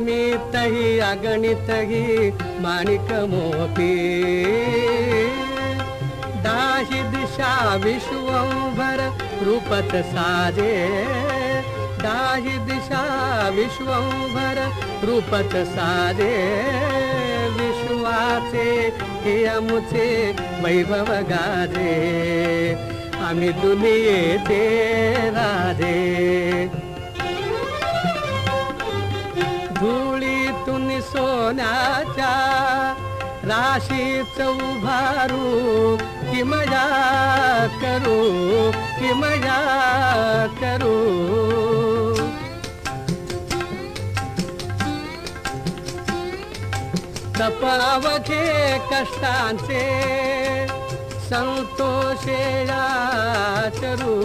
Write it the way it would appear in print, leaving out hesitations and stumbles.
भूमीतही अगणितही माणिक मोती, दाही दिशा विश्वंभर रूपच साजे, दाही दिशा विश्वंभर रूपच साजे, विश्वाचे हे अमुचे वैभव गाजे, आम्ही दुनियेचे राजे. धुळीतून सोन्याच्या राशीच उभारू, की मजा करू, की मजा करू. तपावघे कष्टांचे संतोषे आचरू.